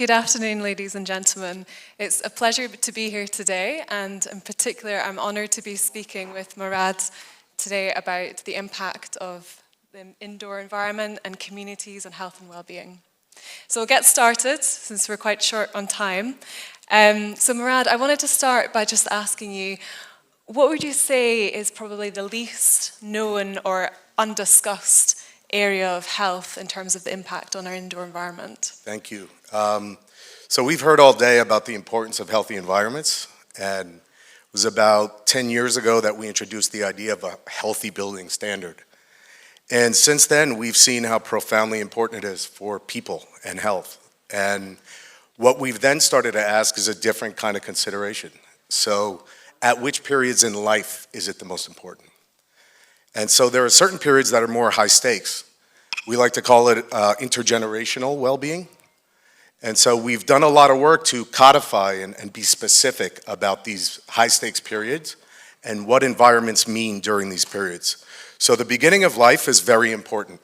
Good afternoon, ladies and gentlemen. It's a pleasure to be here today, and in particular, I'm honoured to be speaking with Morad today about the impact of the indoor environment and communities on health and well-being. So we'll get started, since we're quite short on time. So Morad, I wanted to start by just asking you, what would you say is probably the least known or undiscussed area of health in terms of the impact on our indoor environment? Thank you. So we've heard all day about the importance of healthy environments, and it was about 10 years ago that we introduced the idea of a healthy building standard. And since then, we've seen how profoundly important it is for people and health. And what we've then started to ask is a different kind of consideration. So at which periods in life is it the most important? And so there are certain periods that are more high stakes. We like to call it intergenerational well-being. And so we've done a lot of work to codify and be specific about these high stakes periods and what environments mean during these periods. So the beginning of life is very important.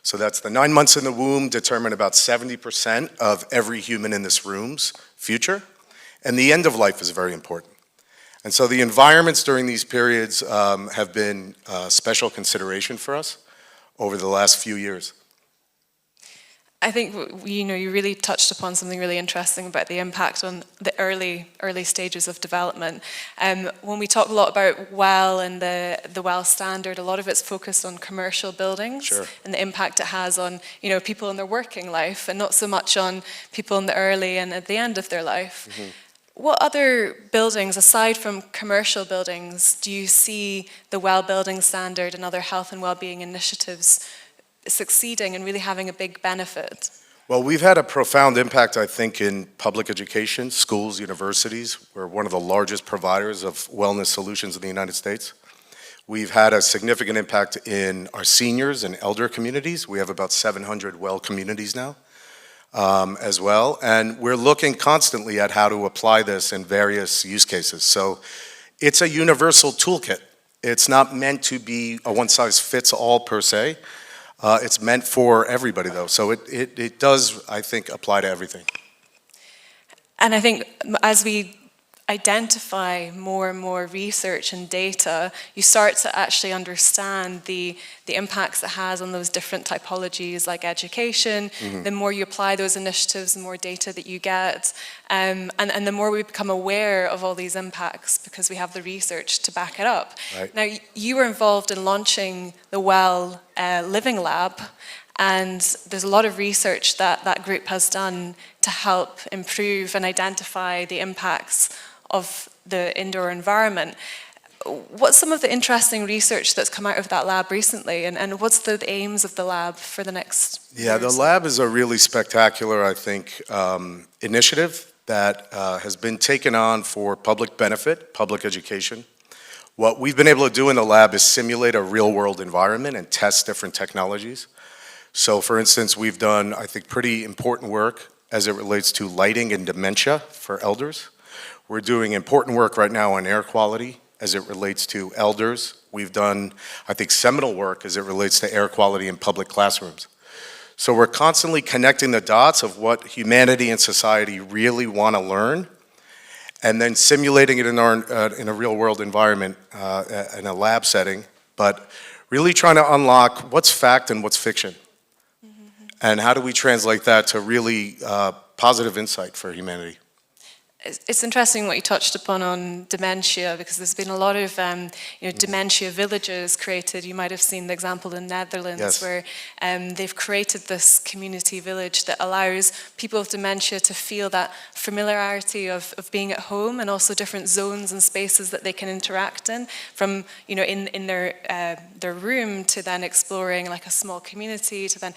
So that's the 9 months in the womb determine about 70% of every human in this room's future. And the end of life is very important. And so the environments during these periods have been a special consideration for us over the last few years. I think you really touched upon something really interesting about the impact on the early stages of development. When we talk a lot about WELL and the WELL standard, a lot of it's focused on commercial buildings. Sure. And the impact it has on people in their working life, and not so much on people in the early and at the end of their life. Mm-hmm. What other buildings, aside from commercial buildings, do you see the WELL building standard and other health and well-being initiatives succeeding and really having a big benefit? Well, we've had a profound impact, I think, in public education, schools, universities. We're one of the largest providers of wellness solutions in the United States. We've had a significant impact in our seniors and elder communities. We have about 700 WELL communities now as well. And we're looking constantly at how to apply this in various use cases. So it's a universal toolkit. It's not meant to be a one-size-fits-all per se. It's meant for everybody, though, so it does, I think, apply to everything. And I think as we identify more and more research and data, you start to actually understand the impacts it has on those different typologies like education. Mm-hmm. The more you apply those initiatives, the more data that you get, and the more we become aware of all these impacts because we have the research to back it up. Right. Now, you were involved in launching the WELL Living Lab, and there's a lot of research that group has done to help improve and identify the impacts of the indoor environment. What's some of the interesting research that's come out of that lab recently, and what's the aims of the lab for the next year? The lab is a really spectacular, I think, initiative that has been taken on for public benefit, public education. What we've been able to do in the lab is simulate a real-world environment and test different technologies. So, for instance, we've done, I think, pretty important work as it relates to lighting and dementia for elders. We're doing important work right now on air quality as it relates to elders. We've done, I think, seminal work as it relates to air quality in public classrooms. So we're constantly connecting the dots of what humanity and society really want to learn, and then simulating it in a real-world environment, in a lab setting, but really trying to unlock what's fact and what's fiction. Mm-hmm. And how do we translate that to really positive insight for humanity? It's interesting what you touched upon on dementia, because there's been a lot of dementia villages created. You might have seen the example in the Netherlands. Yes. Where they've created this community village that allows people with dementia to feel that familiarity of being at home, and also different zones and spaces that they can interact in, from in their room to then exploring like a small community to then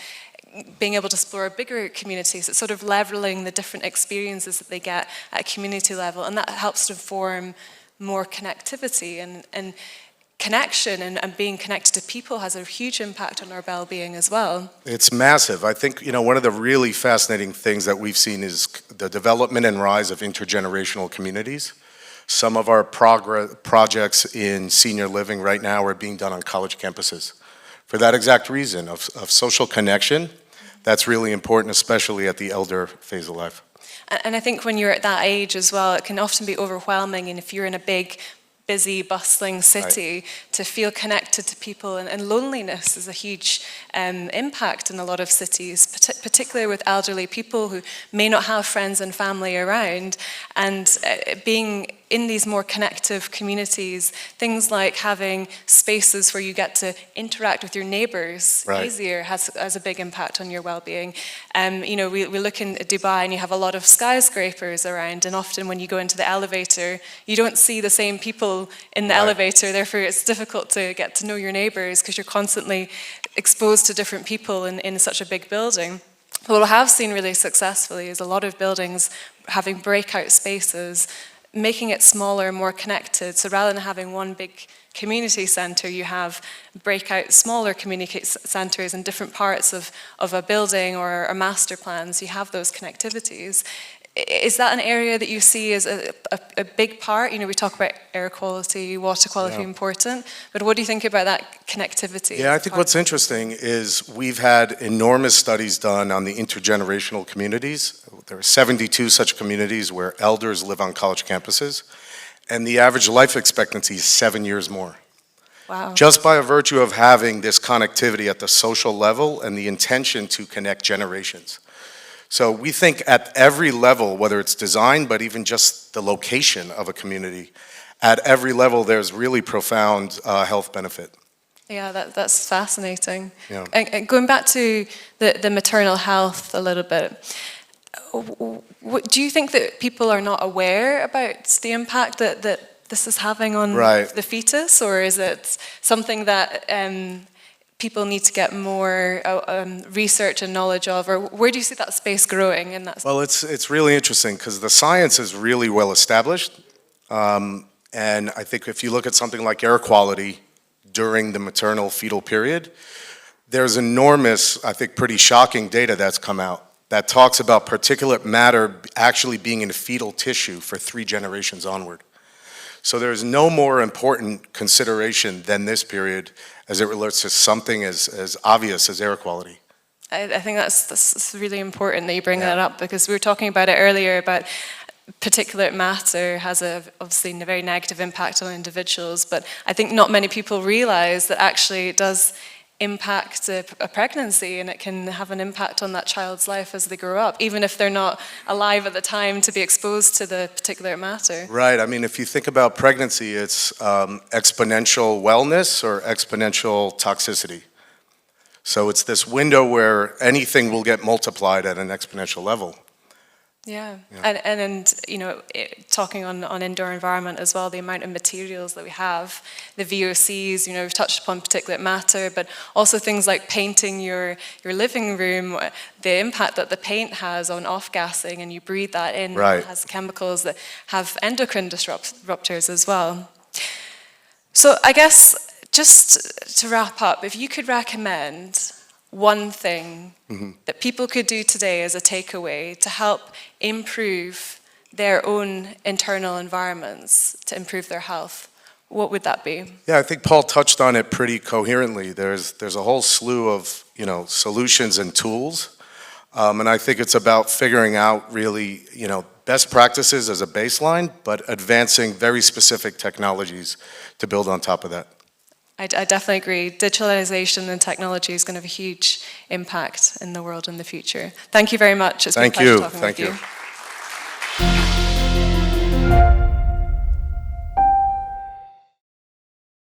being able to explore bigger communities. It's sort of leveling the different experiences that they get at a community level, and that helps to form more connectivity and connection, and being connected to people has a huge impact on our well-being as well. It's massive. I think one of the really fascinating things that we've seen is the development and rise of intergenerational communities. Some of our projects in senior living right now are being done on college campuses for that exact reason of social connection, that's really important, especially at the elder phase of life. And I think when you're at that age as well, it can often be overwhelming, and if you're in a big, busy, bustling city, to feel connected to people, and loneliness is a huge impact in a lot of cities, particularly with elderly people who may not have friends and family around, and being in these more connective communities, things like having spaces where you get to interact with your neighbors easier has a big impact on your well-being. You know, we look in Dubai and you have a lot of skyscrapers around, and often when you go into the elevator, you don't see the same people in the elevator, therefore it's difficult to get to know your neighbors because you're constantly exposed to different people in such a big building. But what I have seen really successfully is a lot of buildings having breakout spaces, making it smaller, more connected. So rather than having one big community centre, you have breakout smaller community centres in different parts of a building or a master plan, so you have those connectivities. Is that an area that you see as a big part? You know, we talk about air quality, water quality important, but what do you think about that connectivity? Yeah, I think what's interesting is we've had enormous studies done on the intergenerational communities. There are 72 such communities where elders live on college campuses, and the average life expectancy is 7 years more. Wow. Just by virtue of having this connectivity at the social level and the intention to connect generations. So we think at every level, whether it's design, but even just the location of a community, at every level there's really profound health benefit. Yeah, that's fascinating. Yeah. And going back to the maternal health a little bit, do you think that people are not aware about the impact that this is having on the fetus, or is it something that people need to get more research and knowledge of, or where do you see that space growing in that? Well, it's really interesting because the science is really well established, and I think if you look at something like air quality during the maternal fetal period, there's enormous, I think pretty shocking data that's come out that talks about particulate matter actually being in fetal tissue for 3 generations onward. So there's no more important consideration than this period as it relates to something as obvious as air quality. I think that's really important that you bring that up, because we were talking about it earlier about particulate matter has obviously a very negative impact on individuals, but I think not many people realize that actually it does impact a pregnancy, and it can have an impact on that child's life as they grow up, even if they're not alive at the time to be exposed to the particulate matter. Right. I mean, if you think about pregnancy, it's exponential wellness or exponential toxicity. So it's this window where anything will get multiplied at an exponential level. Yeah. And you know, talking on indoor environment as well, the amount of materials that we have, the VOCs, you know, we've touched upon particulate matter, but also things like painting your living room, the impact that the paint has on off-gassing, and you breathe that in, it has chemicals that have endocrine disruptors as well. So I guess just to wrap up, if you could recommend one thing that people could do today as a takeaway to help improve their own internal environments, to improve their health, what would that be? Yeah, I think Paul touched on it pretty coherently. There's a whole slew of solutions and tools, and I think it's about figuring out really best practices as a baseline, but advancing very specific technologies to build on top of that. I definitely agree. Digitalization and technology is going to have a huge impact in the world in the future. Thank you very much. It's been a pleasure talking with you.